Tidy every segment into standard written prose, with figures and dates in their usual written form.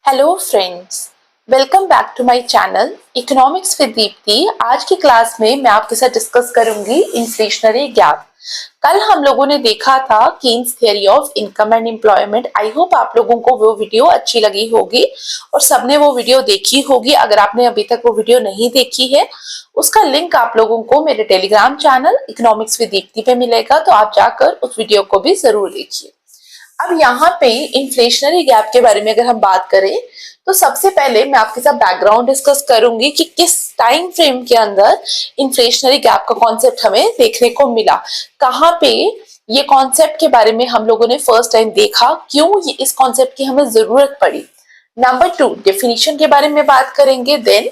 Hello friends, welcome back to my channel economics with Deepti. आज की class में मैं आपके साथ डिस्कस करूंगी इन्फ्लेशनरी गैप। कल हम लोगों ने देखा था Keynes theory of income and employment. I hope आप लोगों को वो वीडियो अच्छी लगी होगी और सबने वो वीडियो देखी होगी। अगर आपने अभी तक वो वीडियो नहीं देखी है, उसका लिंक आप लोगों को मेरे Telegram channel economics with Deepti पे मिलेगा, तो आप जाकर उस वीडियो को भी जरूर देखिए। अब यहाँ पे इन्फ्लेशनरी गैप के बारे में अगर हम बात करें तो सबसे पहले मैं आपके साथ बैकग्राउंड डिस्कस करूंगी कि किस टाइम फ्रेम के अंदर इन्फ्लेशनरी गैप का कॉन्सेप्ट हमें देखने को मिला, कहाँ पे ये कॉन्सेप्ट के बारे में हम लोगों ने फर्स्ट टाइम देखा, क्यों ये इस कॉन्सेप्ट की हमें जरूरत पड़ी। नंबर 2 डेफिनेशन के बारे में बात करेंगे, then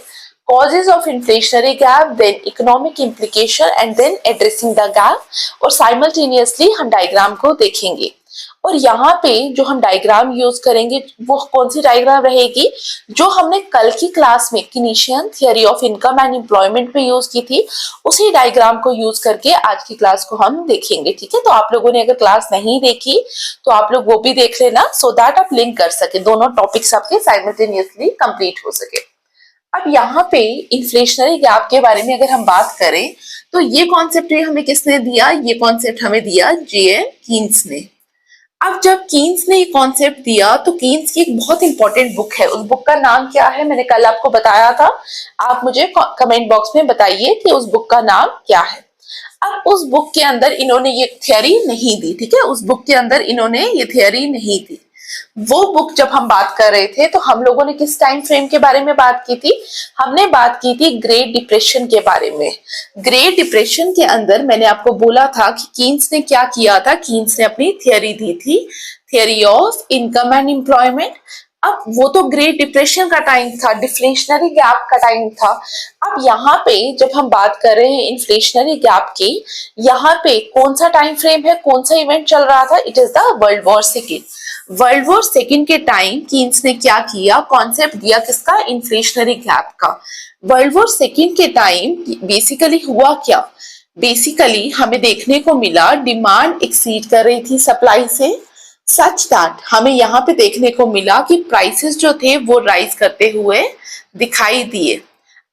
causes of inflationary gap, then economic implication and then addressing the gap और simultaneously हम डायग्राम को देखेंगे। और यहाँ पे जो हम डायग्राम यूज करेंगे वो कौन सी डायग्राम रहेगी, जो हमने कल की क्लास में Keynesian theory of income and employment में यूज की थी, उसी डायग्राम को यूज करके आज की क्लास को हम देखेंगे। ठीक है, तो आप लोगों ने अगर क्लास नहीं देखी तो आप लोग वो भी देख लेना, सो दैट आप लिंक कर सके, दोनों टॉपिक्स आपके साइमल्टेनियसली कंप्लीट हो सके। अब यहाँ पे इन्फ्लेशनरी गैप के बारे में अगर हम बात करें तो ये कॉन्सेप्ट हमें किसने दिया, ये कॉन्सेप्ट हमें दिया जे.एम. कीन्स ने। अब जब कीन्स ने ये कॉन्सेप्ट दिया तो कीन्स की एक बहुत इंपॉर्टेंट बुक है, उस बुक का नाम क्या है, मैंने कल आपको बताया था, आप मुझे कमेंट बॉक्स में बताइए कि उस बुक का नाम क्या है। अब उस बुक के अंदर इन्होंने ये थियरी नहीं दी, ठीक है, उस बुक के अंदर इन्होंने ये थियरी नहीं दी। वो बुक जब हम बात कर रहे थे तो हम लोगों ने किस टाइम फ्रेम के बारे में बात की थी, हमने बात की थी ग्रेट डिप्रेशन के बारे में। ग्रेट डिप्रेशन के अंदर मैंने आपको बोला था कि कीन्स ने क्या किया था, कीन्स ने अपनी थियरी दी थी, theory of income and employment. अब वो तो ग्रेट डिप्रेशन का टाइम था, डिफ्लेशनरी गैप का टाइम था। अब यहाँ पे जब हम बात कर रहे हैं इन्फ्लेशनरी गैप की, यहाँ पे कौन सा टाइम फ्रेम है, कौन सा इवेंट चल रहा था, it is the world war second. World war second के टाइम कीन्स ने क्या किया, कॉन्सेप्ट दिया किसका, इन्फ्लेशनरी गैप का। वर्ल्ड वॉर सेकेंड के टाइम बेसिकली हुआ क्या, बेसिकली हमें देखने को मिला डिमांड एक्सीड कर रही थी सप्लाई से, सच दैट हमें यहाँ पे देखने को मिला कि प्राइसेस जो थे वो राइज करते हुए दिखाई दिए।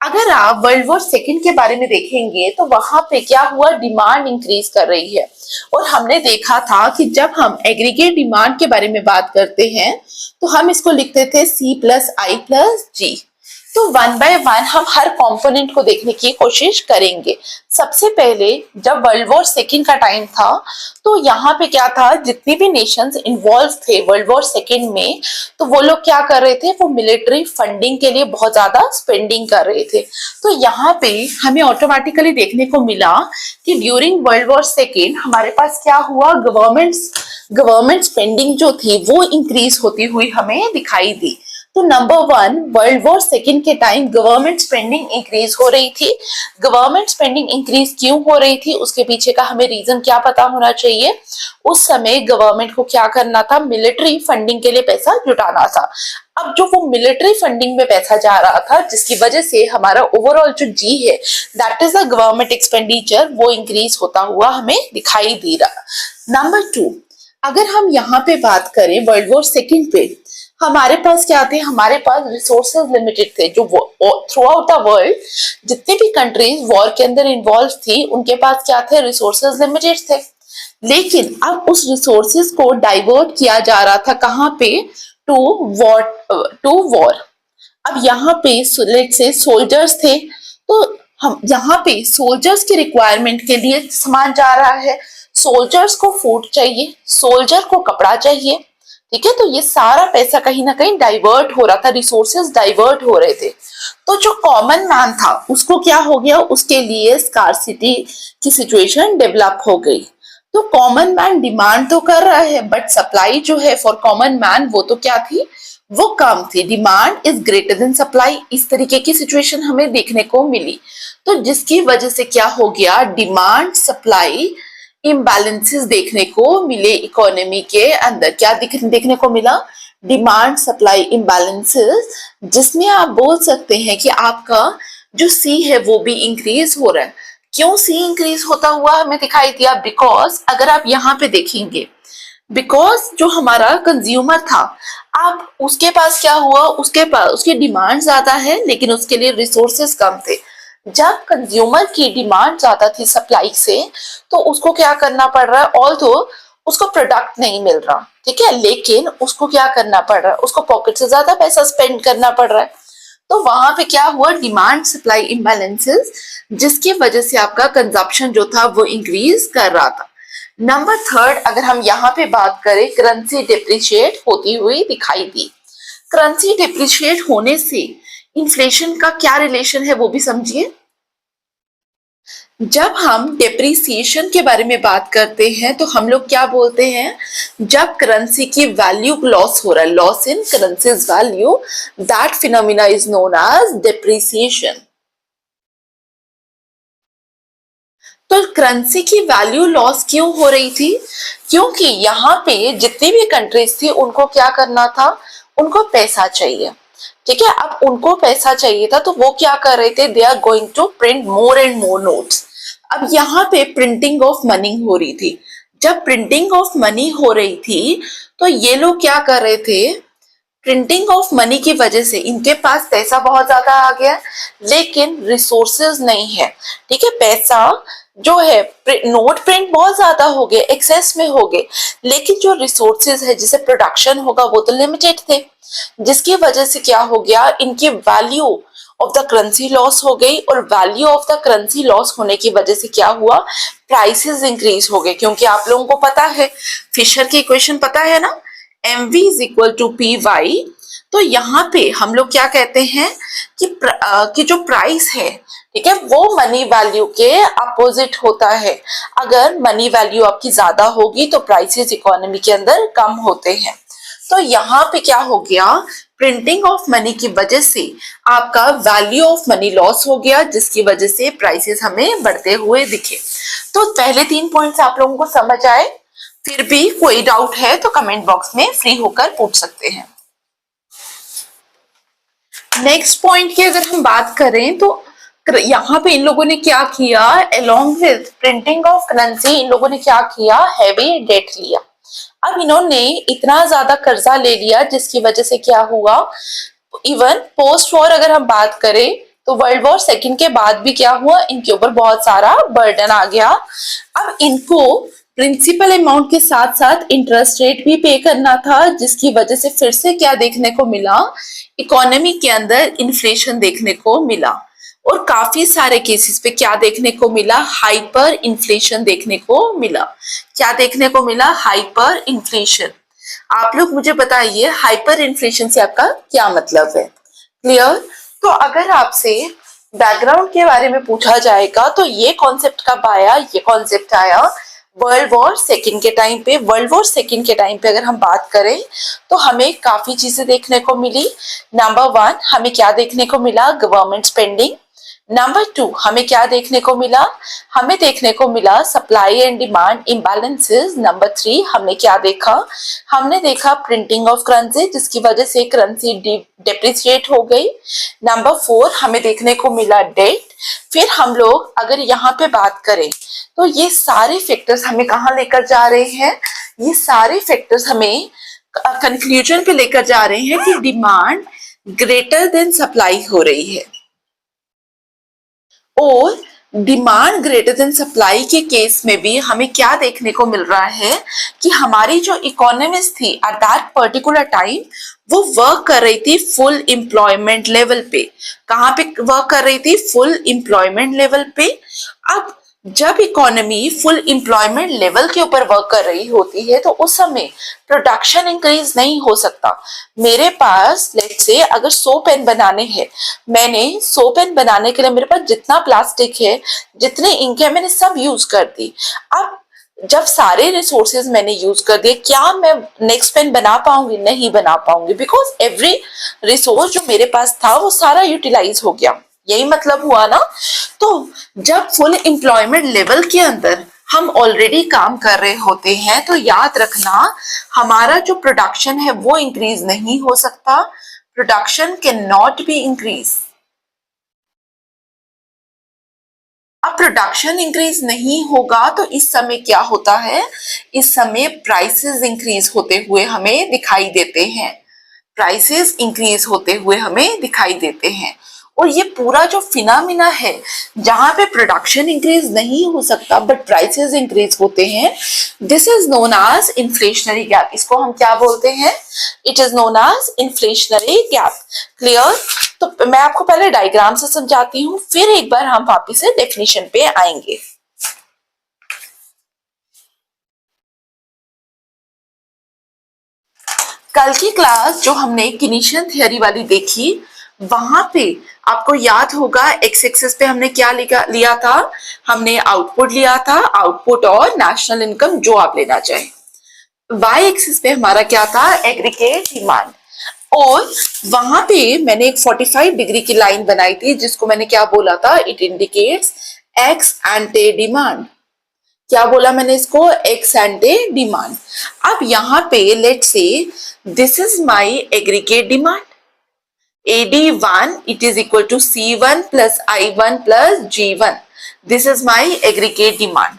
अगर आप वर्ल्ड वॉर सेकेंड के बारे में देखेंगे तो वहां पे क्या हुआ, डिमांड इंक्रीज कर रही है। और हमने देखा था कि जब हम एग्रीगेट डिमांड के बारे में बात करते हैं तो हम इसको लिखते थे C+I+G। तो वन बाय वन हम हर कंपोनेंट को देखने की कोशिश करेंगे। सबसे पहले जब वर्ल्ड वॉर सेकेंड का टाइम था तो यहाँ पे क्या था, जितनी भी नेशंस इन्वॉल्व थे वर्ल्ड वॉर सेकेंड में, तो वो लोग क्या कर रहे थे, वो मिलिट्री फंडिंग के लिए बहुत ज्यादा स्पेंडिंग कर रहे थे। तो यहाँ पे हमें ऑटोमेटिकली देखने को मिला कि ड्यूरिंग वर्ल्ड वॉर सेकेंड हमारे पास क्या हुआ, गवर्नमेंट स्पेंडिंग जो थी वो इंक्रीज होती हुई हमें दिखाई दी। तो number one, world war second के टाइम गवर्नमेंट स्पेंडिंग इंक्रीज हो रही थी। गवर्नमेंट स्पेंडिंग इंक्रीज क्यों हो रही थी, उसके पीछे का हमें रीजन क्या पता होना चाहिए। उस समय गवर्नमेंट को क्या करना था, मिलिट्री फंडिंग के लिए पैसा जुटाना था। अब जो वो मिलिट्री फंडिंग में पैसा जा रहा था, जिसकी वजह से हमारा ओवरऑल जो जी है, that is the government expenditure, वो इंक्रीज होता हुआ हमें दिखाई दे रहा। नंबर 2, अगर हम यहाँ पे बात करें वर्ल्ड वॉर सेकेंड पे, हमारे पास क्या थे, हमारे पास रिसोर्सेज लिमिटेड थे। जो थ्रू आउट द वर्ल्ड जितनी भी कंट्रीज वॉर के अंदर इन्वॉल्व थी, उनके पास क्या थे, रिसोर्सेज लिमिटेड थे। लेकिन अब उस रिसोर्सेज को डाइवर्ट किया जा रहा था कहाँ पे, टू वॉर। अब यहाँ पे लेट्स से सोल्जर्स थे, तो हम यहाँ पे सोल्जर्स की रिक्वायरमेंट के लिए सामान जा रहा है, सोल्जर्स को फूड चाहिए, सोल्जर को कपड़ा चाहिए, ठीक है। तो ये सारा पैसा कहीं ना कहीं डाइवर्ट हो रहा था, रिसोर्सेज डाइवर्ट हो रहे थे। तो जो कॉमन मैन था उसको क्या हो गया, उसके लिए स्कार्सिटी की सिचुएशन डेवलप हो गई। तो कॉमन मैन डिमांड तो कर रहा है, बट सप्लाई जो है फॉर कॉमन मैन वो तो क्या थी, वो कम थी। Demand is greater than supply, इस तरीके की सिचुएशन हमें देखने को मिली। तो जिसकी वजह से क्या हो गया, डिमांड सप्लाई इम्बैलेंसेस देखने को मिले इकोनॉमी के अंदर। क्या देखने को मिला, डिमांड सप्लाई इम्बैलेंसेस, जिसमें आप बोल सकते हैं कि आपका जो सी है वो भी इंक्रीज हो रहा है। क्यों सी इंक्रीज होता हुआ हमें दिखाई दिया, बिकॉज अगर आप यहाँ पे देखेंगे, बिकॉज जो हमारा कंज्यूमर था, अब उसके पास क्या हुआ, उसके पास उसकी डिमांड ज्यादा है लेकिन उसके लिए रिसोर्सेस कम थे। जब कंज्यूमर की डिमांड ज्यादा थी सप्लाई से, तो उसको क्या करना पड़ रहा है, ऑल्दो उसको प्रोडक्ट नहीं मिल रहा, ठीक है, लेकिन उसको क्या करना पड़ रहा है, उसको पॉकेट से ज्यादा पैसा स्पेंड करना पड़ रहा है। तो वहां पे क्या हुआ, डिमांड सप्लाई इम्बैलेंसेस, जिसकी वजह से आपका कंजप्शन जो था वो इंक्रीज कर रहा था। नंबर थर्ड, अगर हम यहाँ पे बात करें, करेंसी डिप्रिशिएट होती हुई दिखाई दी। करेंसी डिप्रिशिएट होने से इन्फ्लेशन का क्या रिलेशन है वो भी समझिए। जब हम डेप्रिसिएशन के बारे में बात करते हैं तो हम लोग क्या बोलते हैं, जब करेंसी की वैल्यू लॉस हो रहा है, loss in currencies value, that phenomena is known as depreciation. तो करेंसी की वैल्यू लॉस क्यों हो रही थी, क्योंकि यहाँ पे जितनी भी कंट्रीज थी उनको क्या करना था, उनको पैसा चाहिए, ठीक है। अब उनको पैसा चाहिए था तो वो क्या कर रहे थे, they are going to print more and more notes. अब यहाँ पे प्रिंटिंग ऑफ मनी हो रही थी। जब प्रिंटिंग ऑफ मनी हो रही थी तो ये लोग क्या कर रहे थे, प्रिंटिंग ऑफ मनी की वजह से इनके पास पैसा बहुत ज्यादा आ गया, लेकिन रिसोर्सेज नहीं है, ठीक है। पैसा जो है, नोट प्रिंट बहुत ज्यादा हो गए, एक्सेस में हो गए, लेकिन जो रिसोर्सेज है जिसे प्रोडक्शन होगा वो तो लिमिटेड थे, जिसकी वजह से क्या हो गया, इनकी value of the currency loss हो गई, और value of the currency loss होने की वजह से क्या हुआ, प्राइसेस इंक्रीज हो गए। क्योंकि आप लोगों को पता है, फिशर की इक्वेशन पता है ना, mv is equal to P Y. तो यहाँ पे हम लोग क्या कहते हैं कि जो प्राइस है, ठीक है, वो मनी वैल्यू के अपोजिट होता है। अगर मनी वैल्यू आपकी ज्यादा होगी तो प्राइसेस इकोनॉमी के अंदर कम होते हैं। तो यहाँ पे क्या हो गया, प्रिंटिंग ऑफ मनी की वजह से आपका वैल्यू ऑफ मनी लॉस हो गया, जिसकी वजह से प्राइसेस हमें बढ़ते हुए दिखे। तो पहले 3 पॉइंट्स आप लोगों को समझ आए, फिर भी कोई डाउट है तो कमेंट बॉक्स में फ्री होकर पूछ सकते हैं। नेक्स्ट पॉइंट की अगर हम बात करें तो यहाँ पे इन लोगों ने क्या किया, along with printing of currency in लोगों ने क्या किया, हैवी डेट लिया। अब इन्होंने इतना ज्यादा कर्जा ले लिया जिसकी वजह से क्या हुआ, इवन पोस्ट वॉर अगर हम बात करें तो वर्ल्ड वॉर सेकंड के बाद भी क्या हुआ, इनके ऊपर बहुत सारा बर्डन आ गया। अब इनको प्रिंसिपल अमाउंट के साथ साथ इंटरेस्ट रेट भी पे करना था, जिसकी वजह से फिर से क्या देखने को मिला, इकोनॉमी के अंदर इन्फ्लेशन देखने को मिला। और काफी सारे केसेस पे क्या देखने को मिला, हाइपर इन्फ्लेशन देखने को मिला। क्या देखने को मिला, हाइपर इन्फ्लेशन। आप लोग मुझे बताइए हाइपर इन्फ्लेशन से आपका क्या मतलब है, क्लियर। तो अगर आपसे बैकग्राउंड के बारे में पूछा जाएगा तो ये कॉन्सेप्ट कब आया, ये कॉन्सेप्ट आया वर्ल्ड वॉर सेकंड के टाइम पे। वर्ल्ड वॉर सेकंड के टाइम पे अगर हम बात करें तो हमें काफी चीजें देखने को मिली। नंबर 1 हमें क्या देखने को मिला, गवर्नमेंट स्पेंडिंग। नंबर 2 हमें क्या देखने को मिला, हमें देखने को मिला supply and demand imbalances. Number 3 हमने क्या देखा, हमने देखा प्रिंटिंग ऑफ करेंसी, जिसकी वजह से करेंसी डेप्रिसिएट हो गई। नंबर 4 हमें देखने को मिला डेट। फिर हम लोग अगर यहाँ पे बात करें तो ये सारे फैक्टर्स हमें कहाँ लेकर जा रहे हैं, ये सारे फैक्टर्स हमें कंक्लूजन पे लेकर जा रहे हैं कि डिमांड ग्रेटर देन सप्लाई हो रही है। और डिमांड ग्रेटर देन सप्लाई के केस में भी हमें क्या देखने को मिल रहा है कि हमारी जो इकोनॉमिस्ट थी एट दैट पर्टिकुलर टाइम, वो वर्क कर रही थी फुल एम्प्लॉयमेंट लेवल पे। कहाँ पे वर्क कर रही थी, फुल एम्प्लॉयमेंट लेवल पे। अब जब इकोनॉमी फुल एम्प्लॉयमेंट लेवल के ऊपर वर्क कर रही होती है तो उस समय प्रोडक्शन इंक्रीज नहीं हो सकता। मेरे पास लेट्स से अगर 100 पेन बनाने हैं, मैंने 100 पेन बनाने के लिए मेरे पास जितना प्लास्टिक है, जितने इंक है, मैंने सब यूज कर दी। अब जब सारे रिसोर्सेज मैंने यूज कर दिए, क्या मैं नेक्स्ट पेन बना पाऊंगी, नहीं बना पाऊंगी, बिकॉज एवरी रिसोर्स जो मेरे पास था वो सारा यूटिलाइज हो गया। यही मतलब हुआ ना। तो जब फुल एम्प्लॉयमेंट लेवल के अंदर हम ऑलरेडी काम कर रहे होते हैं तो याद रखना हमारा जो प्रोडक्शन है वो इंक्रीज नहीं हो सकता। Production can not be increase. अब प्रोडक्शन इंक्रीज नहीं होगा तो इस समय क्या होता है, इस समय प्राइसेस इंक्रीज होते हुए हमें दिखाई देते हैं। प्राइसेस इंक्रीज होते हुए हमें दिखाई देते हैं। और ये पूरा जो फिनोमिना है जहां पे प्रोडक्शन इंक्रीज नहीं हो सकता बट प्राइसेस इंक्रीज होते हैं, this is known as inflationary gap. इसको हम क्या बोलते हैं? It is known as inflationary gap. Clear? तो मैं आपको पहले डायग्राम से समझाती हूँ, फिर एक बार हम वापिस से डेफिनेशन पे आएंगे। कल की क्लास जो हमने कीनेशियन थ्योरी वाली देखी, वहां पे आपको याद होगा एक्स एक्सिस पे हमने क्या लिया था? हमने आउटपुट लिया था, आउटपुट और नेशनल इनकम जो आप लेना चाहें। वाई एक्सिस पे हमारा क्या था? Aggregate demand. और वहां पे मैंने एक 45 डिग्री की लाइन बनाई थी जिसको मैंने क्या बोला था? It indicates x एंटे demand. क्या बोला मैंने इसको? X एंटे demand. अब यहाँ पे let's say this is my aggregate demand AD1, it is equal to C1 plus I1 plus G1. This is my aggregate demand.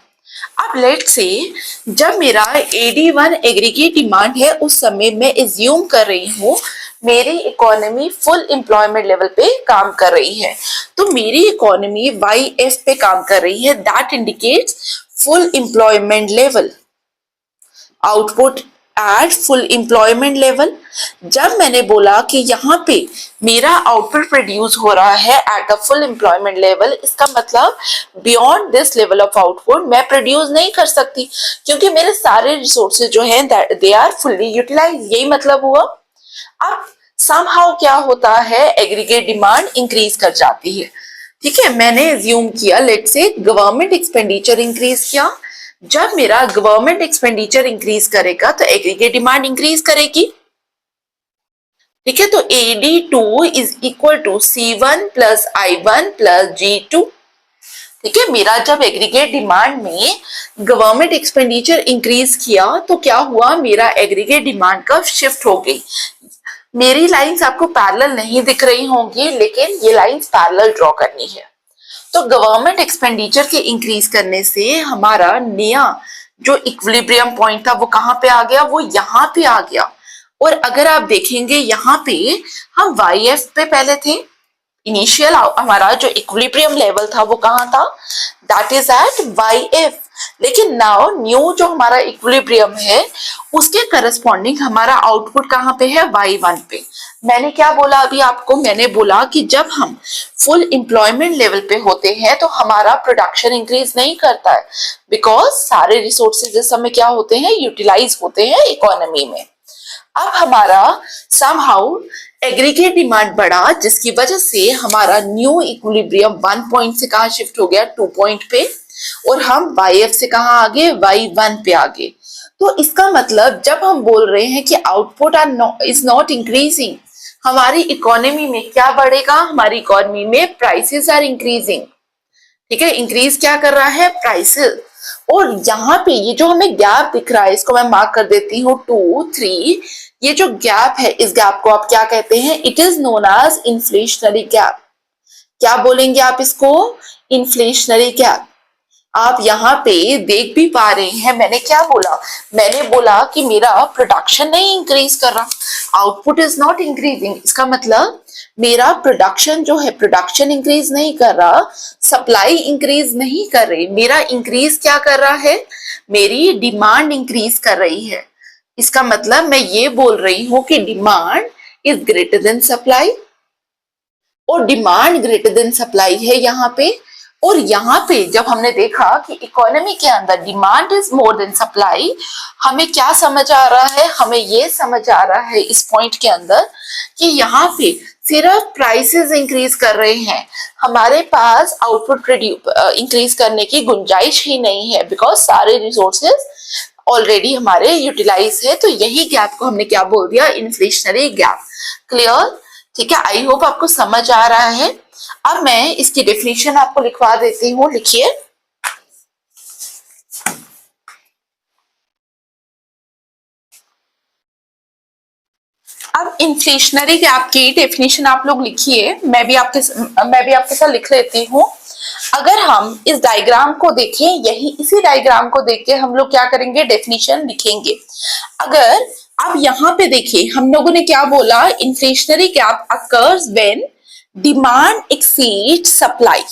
अब लेट से जब मेरा AD1 एग्रीगेट डिमांड है उस समय मैं एज्यूम कर रही हूँ मेरी इकोनॉमी फुल एम्प्लॉयमेंट लेवल पे काम कर रही है, तो मेरी इकोनॉमी YF पे काम कर रही है। That indicates full employment level, output at full employment level. जब मैंने बोला कि यहाँ पे मेरा आउटपुट प्रोड्यूस हो रहा है at a full employment level, इसका मतलब beyond this level of output मैं प्रोड्यूस नहीं कर सकती क्योंकि मेरे सारे रिसोर्सेज जो हैं दे आर फुल्ली यूटिलाइज। यही मतलब हुआ। अब समहाउ क्या होता है? एग्रीगेट डिमांड इंक्रीज कर जाती है। ठीक है, मैंने एज्यूम किया लेट से गवर्नमेंट एक्सपेंडिचर इंक्रीज किया। जब मेरा गवर्नमेंट एक्सपेंडिचर इंक्रीज करेगा तो एग्रीगेट डिमांड इंक्रीज करेगी। ठीक है, तो AD2 is equal to C1 plus I1 plus G2। ठीक है, मेरा जब एग्रीगेट डिमांड में गवर्नमेंट एक्सपेंडिचर इंक्रीज किया तो क्या हुआ? मेरा एग्रीगेट डिमांड का शिफ्ट हो गई। मेरी लाइंस आपको पैरेलल नहीं दिख रही होंगी लेकिन ये लाइंस पैरेलल ड्रॉ करनी है। तो गवर्नमेंट एक्सपेंडिचर के इंक्रीज करने से हमारा नया जो इक्विलिब्रियम पॉइंट था वो कहाँ पे आ गया? वो यहाँ पे आ गया। और अगर आप देखेंगे यहाँ पे हम YF पे पहले थे, इनिशियल हमारा जो इक्विलिब्रियम लेवल था वो कहाँ था? That is at YF। लेकिन नाउ न्यू जो हमारा इक्विलिब्रियम है उसके करस्पॉन्डिंग हमारा आउटपुट कहाँ पे है? Y1 पे। मैंने क्या बोला अभी आपको? मैंने बोला कि जब हम फुल एम्प्लॉयमेंट लेवल पे होते हैं तो हमारा प्रोडक्शन इंक्रीज नहीं करता है बिकॉज सारे रिसोर्सेज इस समय क्या होते हैं? यूटिलाइज होते हैं इकोनॉमी में। अब हमारा समहाउ एग्रीगेट डिमांड बढ़ा जिसकी वजह से हमारा न्यू इक्विलिब्रियम 1 पॉइंट से कहा शिफ्ट हो गया? 2 पॉइंट पे। और हम YF से कहा आगे? Y1 पे आगे। तो इसका मतलब जब हम बोल रहे हैं कि आउटपुट इज नॉट इंक्रीजिंग, हमारी इकोनॉमी में क्या बढ़ेगा? हमारी इकोनॉमी में प्राइसेस आर इंक्रीजिंग। ठीक है, इंक्रीज क्या कर रहा है? प्राइसेस। और यहाँ पे ये जो हमें गैप दिख रहा है इसको मैं मार्क कर देती हूँ 2, 3। ये जो गैप है इस गैप को आप क्या कहते हैं? It is known as inflationary gap. क्या बोलेंगे आप इसको? Inflationary gap. आप यहाँ पे देख भी पा रहे हैं मैंने क्या बोला? मैंने बोला कि मेरा प्रोडक्शन नहीं इंक्रीज कर रहा, आउटपुट इज नॉट इंक्रीजिंग। इसका मतलब मेरा प्रोडक्शन जो है प्रोडक्शन इंक्रीज नहीं कर रहा, सप्लाई इंक्रीज नहीं कर रही। मेरा इंक्रीज क्या कर रहा है? मेरी डिमांड इंक्रीज कर रही है। इसका मतलब मैं ये बोल रही हूं कि demand is greater than supply, और डिमांड ग्रेटर देन सप्लाई है यहाँ पे। और यहाँ पे जब हमने देखा कि इकोनॉमी के अंदर demand is more than supply, हमें क्या समझ आ रहा है? हमें ये समझ आ रहा है इस पॉइंट के अंदर कि यहाँ पे सिर्फ प्राइसेस इंक्रीज कर रहे हैं, हमारे पास आउटपुट इंक्रीज करने की गुंजाइश ही नहीं है बिकॉज सारे रिसोर्सेज ऑलरेडी हमारे यूटिलाइज है। तो यही गैप को हमने क्या बोल दिया? Inflationary gap. क्लियर? ठीक है, आई होप आपको समझ आ रहा है। अब मैं इसकी डेफिनेशन आपको लिखवा देती हूँ, लिखिए। अब इन्फ्लेशनरी गैप की डेफिनेशन आप लोग लिखिए, मैं भी आपके साथ लिख लेती हूँ। अगर हम इस डायग्राम को देखें, इसी डायग्राम को देख के हम लोग क्या करेंगे? डेफिनेशन लिखेंगे। अगर अब यहाँ पे देखिए हम लोगों ने क्या बोला, inflationary gap occurs when demand exceed supply,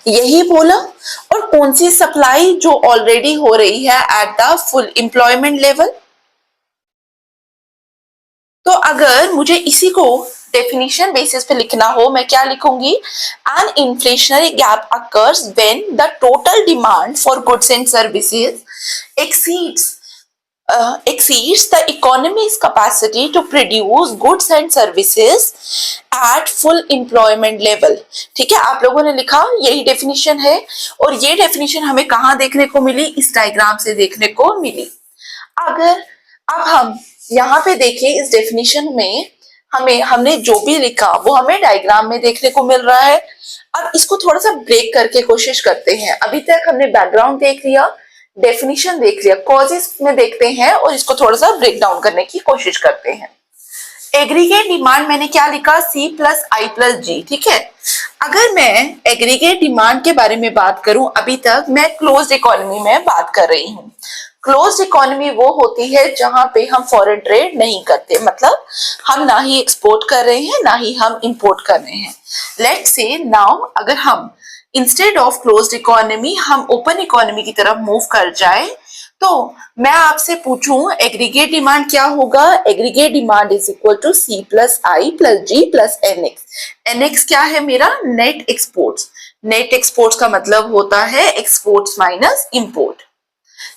यही बोला। और कौन सी सप्लाई, जो ऑलरेडी हो रही है at the full employment level. तो अगर मुझे इसी को डेफिनेशन बेसिस पे लिखना हो, मैं क्या लिखूंगी, an inflationary gap occurs when the total demand for goods and services exceeds the economy's capacity to produce goods and services at full employment level। ठीक है, आप लोगों ने लिखा, यही डेफिनेशन है। और ये डेफिनेशन हमें कहाँ देखने को मिली, इस डायग्राम से देखने को मिली। अगर अब हम यहाँ पे देखें इस डेफिनेशन में, हमने जो भी लिखा वो हमें डायग्राम में देखने को मिल रहा है। अब इसको थोड़ा सा ब्रेक करके कोशिश करते हैं। अभी तक हमने बैकग्राउंड देख लिया, डेफिनेशन देख लिया, कॉजेस में देखते हैं और इसको थोड़ा सा ब्रेक डाउन करने की कोशिश करते हैं। एग्रीगेट डिमांड मैंने क्या लिखा, C plus I plus G। ठीक है, अगर मैं एग्रीगेट डिमांड के बारे में बात करूं, अभी तक मैं क्लोज्ड इकोनॉमी में बात कर रही हूं। क्लोज्ड इकोनॉमी वो होती है जहां पे हम फॉरेन ट्रेड नहीं करते, मतलब हम ना ही एक्सपोर्ट कर रहे हैं ना ही हम इंपोर्ट कर रहे हैं। लेट्स से नाउ अगर हम इंस्टेड ऑफ क्लोज्ड इकोनॉमी हम ओपन इकोनॉमी की तरफ मूव कर जाए, तो मैं आपसे पूछूं एग्रीगेट डिमांड क्या होगा। Aggregate demand is equal to C plus I plus G plus NX। NX क्या है मेरा, नेट एक्सपोर्ट्स। नेट एक्सपोर्ट्स का मतलब होता है एक्सपोर्ट्स माइनस इंपोर्ट।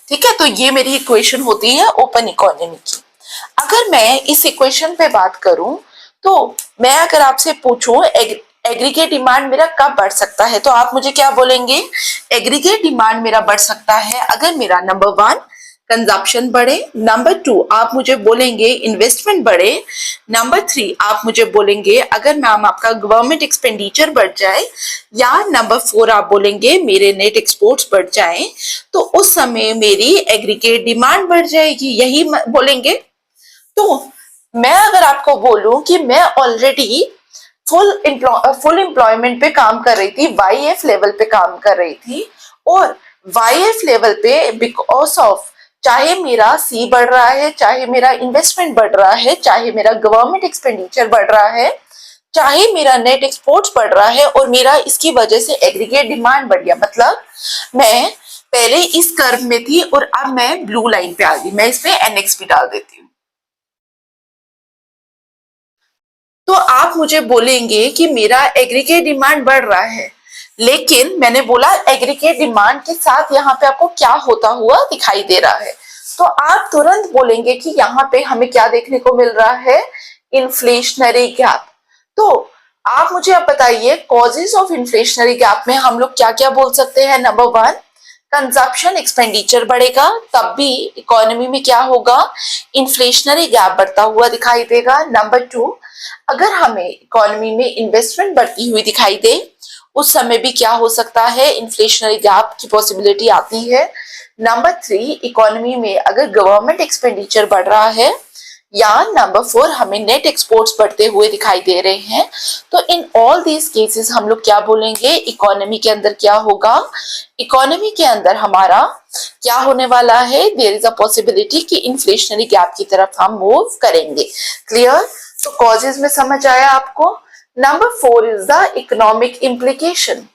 ठीक है, तो ये मेरी इक्वेशन होती है ओपन इकोनॉमी की। अगर मैं इस इक्वेशन पे बात करूं, तो मैं अगर आपसे पूछूं एग्रीगेट डिमांड मेरा कब बढ़ सकता है, तो आप मुझे क्या बोलेंगे, एग्रीगेट डिमांड मेरा बढ़ सकता है अगर मेरा नंबर 1 कंजप्शन बढ़े, नंबर 2 आप मुझे बोलेंगे इन्वेस्टमेंट बढ़े, नंबर 3 आप मुझे बोलेंगे अगर मैम आपका गवर्नमेंट एक्सपेंडिचर बढ़ जाए, या नंबर 4 आप बोलेंगे मेरे नेट एक्सपोर्ट्स बढ़ जाएं, तो उस समय मेरी एग्रीगेट डिमांड बढ़ जाएगी, यही बोलेंगे। तो मैं अगर आपको बोलूं कि मैं ऑलरेडी फुल एम्प्लॉयमेंट पे काम कर रही थी, YF लेवल पे काम कर रही थी, और YF लेवल पे बिकॉज ऑफ चाहे मेरा C बढ़ रहा है, चाहे मेरा इन्वेस्टमेंट बढ़ रहा है, चाहे मेरा गवर्नमेंट एक्सपेंडिचर बढ़ रहा है, चाहे मेरा नेट एक्सपोर्ट्स बढ़ रहा है, और मेरा इसकी वजह से एग्रीगेट डिमांड बढ़ गया, मतलब मैं पहले इस कर्व में थी और अब मैं ब्लू लाइन पे आ गई। मैं इसमें NX भी डाल देती हूँ। तो आप मुझे बोलेंगे कि मेरा एग्रीगेट डिमांड बढ़ रहा है, लेकिन मैंने बोला एग्रीगेट डिमांड के साथ यहाँ पे आपको क्या होता हुआ दिखाई दे रहा है, तो आप तुरंत बोलेंगे कि यहाँ पे हमें क्या देखने को मिल रहा है, इन्फ्लेशनरी गैप। तो आप मुझे अब बताइए कॉजेज ऑफ इन्फ्लेशनरी गैप में हम लोग क्या क्या बोल सकते हैं। नंबर 1 कंजप्शन एक्सपेंडिचर बढ़ेगा, तब भी इकोनॉमी में क्या होगा, इन्फ्लेशनरी गैप बढ़ता हुआ दिखाई देगा। नंबर 2 अगर हमें इकोनॉमी में इन्वेस्टमेंट बढ़ती हुई दिखाई दे, उस समय भी क्या हो सकता है, इन्फ्लेशनरी गैप की पॉसिबिलिटी आती है। नंबर 3 इकोनॉमी में अगर गवर्नमेंट एक्सपेंडिचर बढ़ रहा है, या नंबर 4 हमें नेट एक्सपोर्ट्स बढ़ते हुए दिखाई दे रहे हैं, तो इन ऑल दीज केसेस हम लोग क्या बोलेंगे, इकोनॉमी के अंदर क्या होगा, इकोनॉमी के अंदर हमारा क्या होने वाला है, देयर इज अ पॉसिबिलिटी कि इन्फ्लेशनरी गैप की तरफ हम मूव करेंगे। क्लियर, तो कॉजेज में समझ आया आपको। Number 4 is the economic implication.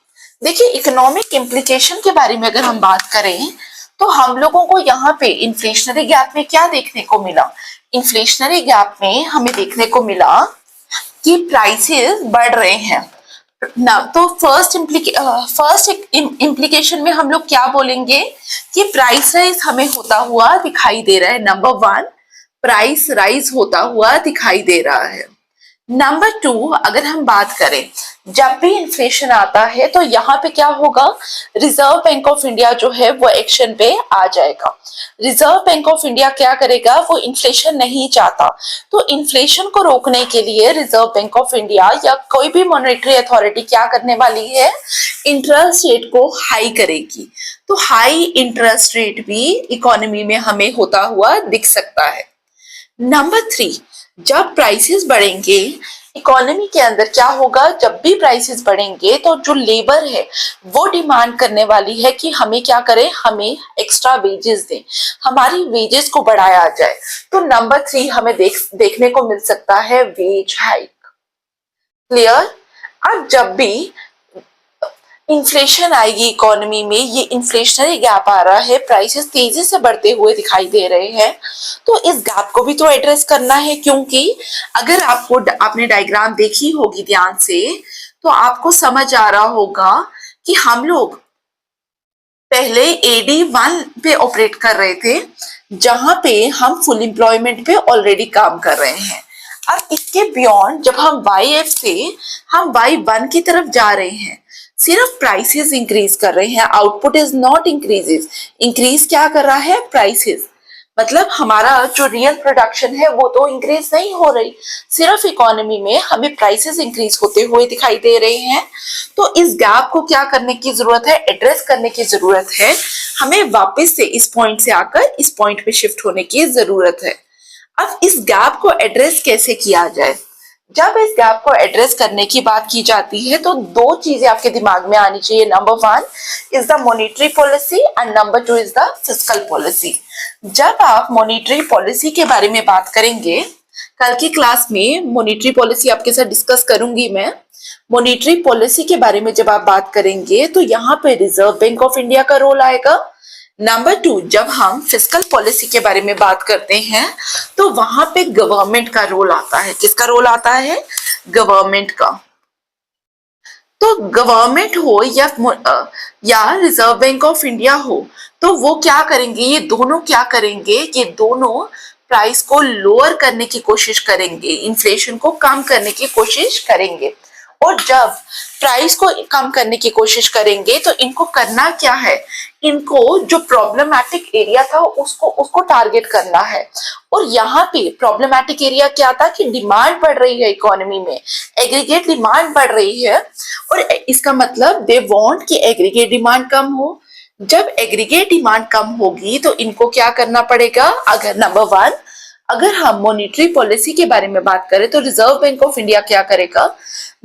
देखिए इकोनॉमिक इम्प्लीकेशन के बारे में अगर हम बात करें, तो हम लोगों को यहाँ पे इन्फ्लेशनरी गैप में क्या देखने को मिला, इन्फ्लेशनरी गैप में हमें देखने को मिला कि प्राइसेस बढ़ रहे हैं ना। तो फर्स्ट इम्प्लीकेशन में हम लोग क्या बोलेंगे कि प्राइस राइज हमें होता हुआ दिखाई दे रहा है। नंबर 1 प्राइस राइज होता हुआ दिखाई दे रहा है। नंबर 2 अगर हम बात करें, जब भी इन्फ्लेशन आता है तो यहाँ पे क्या होगा, रिजर्व बैंक ऑफ इंडिया जो है वो एक्शन पे आ जाएगा। रिजर्व बैंक ऑफ इंडिया क्या करेगा, वो इन्फ्लेशन नहीं चाहता, तो इन्फ्लेशन को रोकने के लिए रिजर्व बैंक ऑफ इंडिया या कोई भी मॉनेटरी अथॉरिटी क्या करने वाली है, इंटरेस्ट रेट को हाई करेगी। तो हाई इंटरेस्ट रेट भी इकोनॉमी में हमें होता हुआ दिख सकता है। नंबर 3 जब प्राइसेस बढ़ेंगे इकोनॉमी के अंदर क्या होगा, जब भी प्राइसेस बढ़ेंगे तो जो लेबर है वो डिमांड करने वाली है कि हमें क्या करें, हमें एक्स्ट्रा वेजेस दें, हमारी वेजेस को बढ़ाया जाए। तो नंबर 3 हमें देखने को मिल सकता है वेज हाइक। क्लियर। अब जब भी इन्फ्लेशन आएगी इकोनॉमी में, ये इन्फ्लेशनरी गैप आ रहा है, प्राइसेस तेजी से बढ़ते हुए दिखाई दे रहे हैं, तो इस गैप को भी तो एड्रेस करना है। क्योंकि अगर आपने डायग्राम देखी होगी ध्यान से, तो आपको समझ आ रहा होगा कि हम लोग पहले AD1 पे ऑपरेट कर रहे थे, जहां पे हम फुल एम्प्लॉयमेंट पे ऑलरेडी काम कर रहे हैं। अब इसके बियॉन्ड जब हम YF से हम Y1 की तरफ जा रहे हैं, सिर्फ प्राइसेस इंक्रीज कर रहे हैं, output is not increases. Increase क्या कर रहा है, प्राइसेस। मतलब हमारा जो रियल प्रोडक्शन है वो तो इंक्रीज नहीं हो रही, सिर्फ इकोनॉमी में हमें प्राइसेस इंक्रीज होते हुए दिखाई दे रहे हैं। तो इस गैप को क्या करने की जरूरत है, एड्रेस करने की जरूरत है। हमें वापस से इस पॉइंट से आकर इस पॉइंट पे शिफ्ट होने की जरूरत है। अब इस गैप को एड्रेस कैसे किया जाए? जब इस गैप को एड्रेस करने की बात की जाती है तो दो चीजें आपके दिमाग में आनी चाहिए। Number 1 is the monetary policy and number 2 is the fiscal policy. जब आप मॉनेटरी पॉलिसी के बारे में बात करेंगे, कल की क्लास में मॉनेटरी पॉलिसी आपके साथ डिस्कस करूंगी मैं। मॉनेटरी पॉलिसी के बारे में जब आप बात करेंगे तो यहाँ पे रिजर्व बैंक ऑफ इंडिया का रोल आएगा। नंबर 2, जब हम फिस्कल पॉलिसी के बारे में बात करते हैं तो वहां पे गवर्नमेंट का रोल आता है। किसका रोल आता है, गवर्नमेंट का। तो गवर्नमेंट हो या रिजर्व बैंक ऑफ इंडिया हो, तो वो क्या करेंगे, ये दोनों क्या करेंगे, ये दोनों प्राइस को लोअर करने की कोशिश करेंगे, इन्फ्लेशन को कम करने की कोशिश करेंगे। और जब प्राइस को कम करने की कोशिश करेंगे तो इनको करना क्या है, इनको जो प्रॉब्लमैटिक एरिया था उसको टारगेट करना है। और यहाँ पे प्रॉब्लमैटिक एरिया क्या था कि डिमांड बढ़ रही है इकोनॉमी में, एग्रीगेट डिमांड बढ़ रही है, और इसका मतलब दे वांट कि एग्रीगेट डिमांड कम हो। जब एग्रीगेट डिमांड कम होगी तो इनको क्या करना पड़ेगा, अगर नंबर 1 अगर हम मॉनेटरी पॉलिसी के बारे में बात करें तो रिजर्व बैंक ऑफ इंडिया क्या करेगा,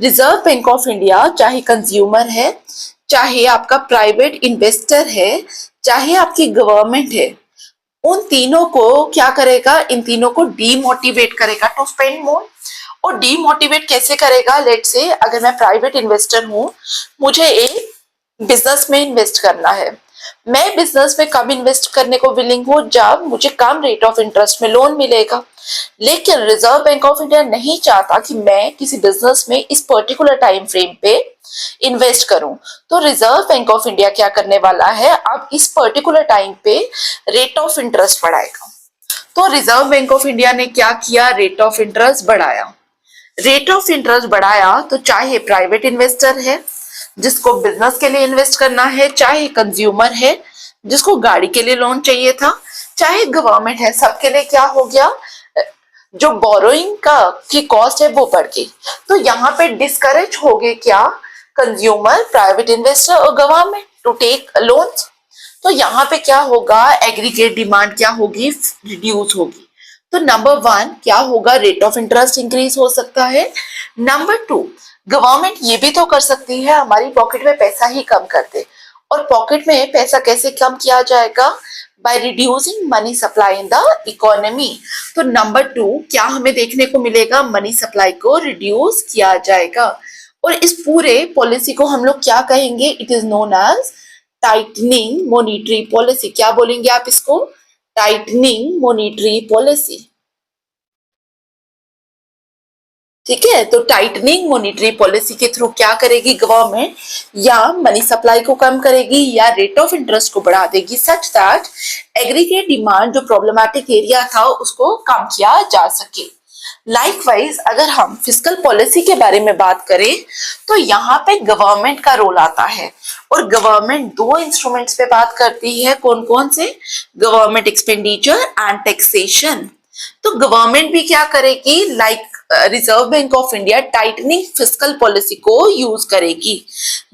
रिजर्व बैंक ऑफ इंडिया चाहे कंज्यूमर है, चाहे आपका प्राइवेट इन्वेस्टर है, चाहे आपकी गवर्नमेंट है, उन तीनों को क्या करेगा, इन तीनों को डीमोटिवेट करेगा टू स्पेंड मोर। और डीमोटिवेट कैसे करेगा, लेट्स से अगर मैं प्राइवेट इन्वेस्टर हूं, मुझे एक बिजनेस में इन्वेस्ट करना है, मैं बिजनेस में कब इन्वेस्ट करने को विलिंग हूँ, जब मुझे कम रेट ऑफ इंटरेस्ट में लोन मिलेगा। लेकिन रिजर्व बैंक ऑफ इंडिया नहीं चाहता कि मैं किसी बिजनेस में इस पर्टिकुलर टाइम फ्रेम पे इन्वेस्ट करूं। तो रिजर्व बैंक ऑफ इंडिया क्या करने वाला है, अब इस पर्टिकुलर टाइम पे रेट ऑफ इंटरेस्ट बढ़ाएगा। तो रिजर्व बैंक ऑफ इंडिया ने क्या किया, रेट ऑफ इंटरेस्ट बढ़ाया। रेट ऑफ इंटरेस्ट बढ़ाया तो चाहे प्राइवेट इन्वेस्टर है जिसको बिजनेस के लिए इन्वेस्ट करना है, चाहे कंज्यूमर है जिसको गाड़ी के लिए लोन चाहिए था, चाहे गवर्नमेंट है, सबके लिए क्या हो गया, जो बोरोइंग की कॉस्ट है वो बढ़ गई। तो यहाँ पे डिस्करेज हो गए क्या, कंज्यूमर, प्राइवेट इन्वेस्टर और गवर्नमेंट टू टेक लोन्स। तो यहाँ पे क्या होगा, एग्रीगेट डिमांड क्या होगी, रिड्यूस होगी। तो नंबर 1 क्या होगा, रेट ऑफ इंटरेस्ट इंक्रीज हो सकता है। नंबर 2, गवर्नमेंट ये भी तो कर सकती है हमारी पॉकेट में पैसा ही कम कर दे। और पॉकेट में पैसा कैसे कम किया जाएगा, by reducing money supply in the economy. तो नंबर 2 क्या हमें देखने को मिलेगा, मनी सप्लाई को रिड्यूस किया जाएगा। और इस पूरे पॉलिसी को हम लोग क्या कहेंगे, it is known as tightening monetary policy. क्या बोलेंगे आप इसको, टाइटनिंग मॉनेटरी पॉलिसी। ठीक है, तो टाइटनिंग मॉनेटरी पॉलिसी के थ्रू क्या करेगी गवर्नमेंट, या मनी सप्लाई को कम करेगी या रेट ऑफ इंटरेस्ट को बढ़ा देगी, सच दैट एग्रीगेट डिमांड जो प्रॉब्लमैटिक एरिया था उसको कम किया जा सके। लाइकवाइज अगर हम फिस्कल पॉलिसी के बारे में बात करें तो यहाँ पे गवर्नमेंट का रोल आता है। और गवर्नमेंट 2 इंस्ट्रूमेंट्स पे बात करती है, कौन कौन से, गवर्नमेंट एक्सपेंडिचर एंड टैक्सेशन। तो गवर्नमेंट भी क्या करेगी, like Reserve Bank of India tightening fiscal policy को यूज करेगी,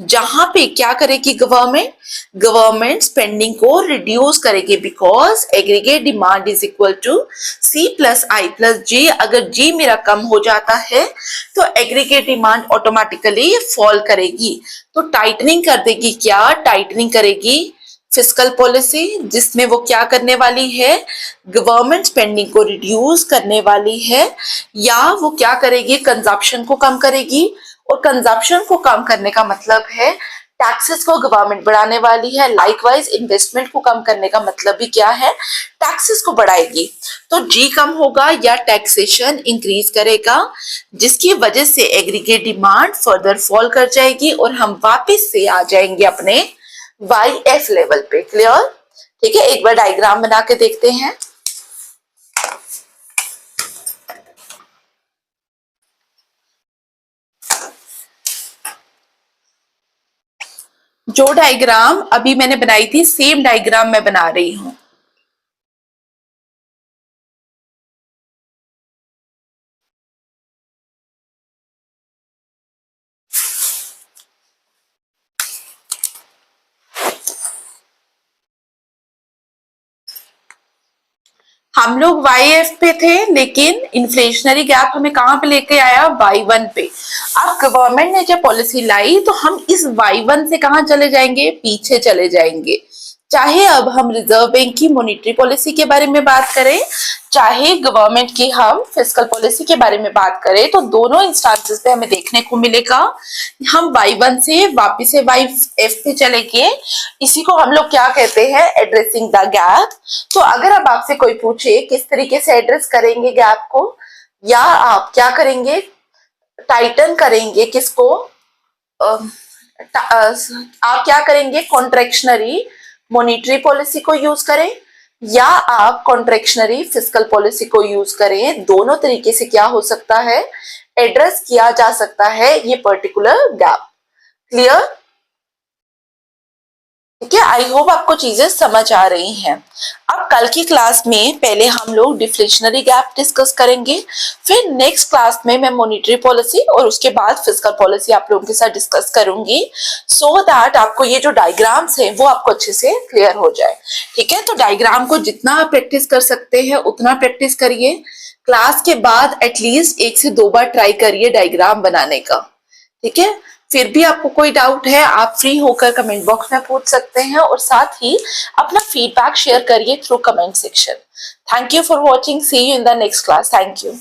जहां पे क्या करेगी गवर्नमेंट स्पेंडिंग को रिड्यूस करेगी, because aggregate demand is equal to C plus I plus G. अगर जी मेरा कम हो जाता है तो एग्रीगेट डिमांड ऑटोमेटिकली फॉल करेगी। तो टाइटनिंग कर देगी, क्या टाइटनिंग करेगी फिस्कल पॉलिसी, जिसमें वो क्या करने वाली है, गवर्नमेंट स्पेंडिंग को रिड्यूस करने वाली है, या वो क्या करेगी, कंजप्शन को कम करेगी। और कंजप्शन को कम करने का मतलब है टैक्सेस को गवर्नमेंट बढ़ाने वाली है। लाइकवाइज इन्वेस्टमेंट को कम करने का मतलब भी क्या है, टैक्सेस को बढ़ाएगी। तो जी कम होगा या टैक्सेशन इंक्रीज करेगा, जिसकी वजह से एग्रीगेट डिमांड फर्दर फॉल कर जाएगी और हम वापस से आ जाएंगे अपने YF लेवल पे। क्लियर? ठीक है, एक बार डायग्राम बना के देखते हैं। जो डायग्राम अभी मैंने बनाई थी सेम डायग्राम मैं बना रही हूं। हम लोग YF पे थे, लेकिन इन्फ्लेशनरी गैप हमें कहां पे लेके आया, Y1 पे। अब गवर्नमेंट ने जब पॉलिसी लाई तो हम इस Y1 से कहां चले जाएंगे, पीछे चले जाएंगे। चाहे अब हम रिजर्व बैंक की मॉनेटरी पॉलिसी के बारे में बात करें, चाहे गवर्नमेंट की हम फिस्कल पॉलिसी के बारे में बात करें, तो दोनों इंस्टांसेस पे हमें देखने को मिलेगा हम Y1 से वापिस से YF पे चले गए। इसी को हम लोग क्या कहते हैं, एड्रेसिंग द गैप। तो अगर अब आपसे कोई पूछे किस तरीके से एड्रेस करेंगे गैप को, या आप क्या करेंगे, टाइटन करेंगे किसको, आप क्या करेंगे, कॉन्ट्रैक्शनरी मॉनेटरी पॉलिसी को यूज करें, या आप कॉन्ट्रैक्शनरी फिस्कल पॉलिसी को यूज करें। दोनों तरीके से क्या हो सकता है, एड्रेस किया जा सकता है ये पर्टिकुलर गैप। क्लियर? ठीक है, आई होप आपको चीजें समझ आ रही हैं। अब कल की क्लास में पहले हम लोग डिफ्लेशनरी गैप डिस्कस करेंगे, फिर नेक्स्ट क्लास में मैं मॉनेटरी पॉलिसी और उसके बाद फिस्कल पॉलिसी आप लोगों के साथ डिस्कस करूंगी, सो दैट आपको ये जो डायग्राम्स हैं वो आपको अच्छे से क्लियर हो जाए। ठीक है, तो डायग्राम को जितना आप प्रैक्टिस कर सकते हैं उतना प्रैक्टिस करिए। क्लास के बाद एटलीस्ट 1 से 2 बार ट्राई करिए डायग्राम बनाने का। ठीक है, फिर भी आपको कोई डाउट है आप फ्री होकर कमेंट बॉक्स में पूछ सकते हैं, और साथ ही अपना फीडबैक शेयर करिए through comment section. Thank you for watching, see you in the next class. Thank you.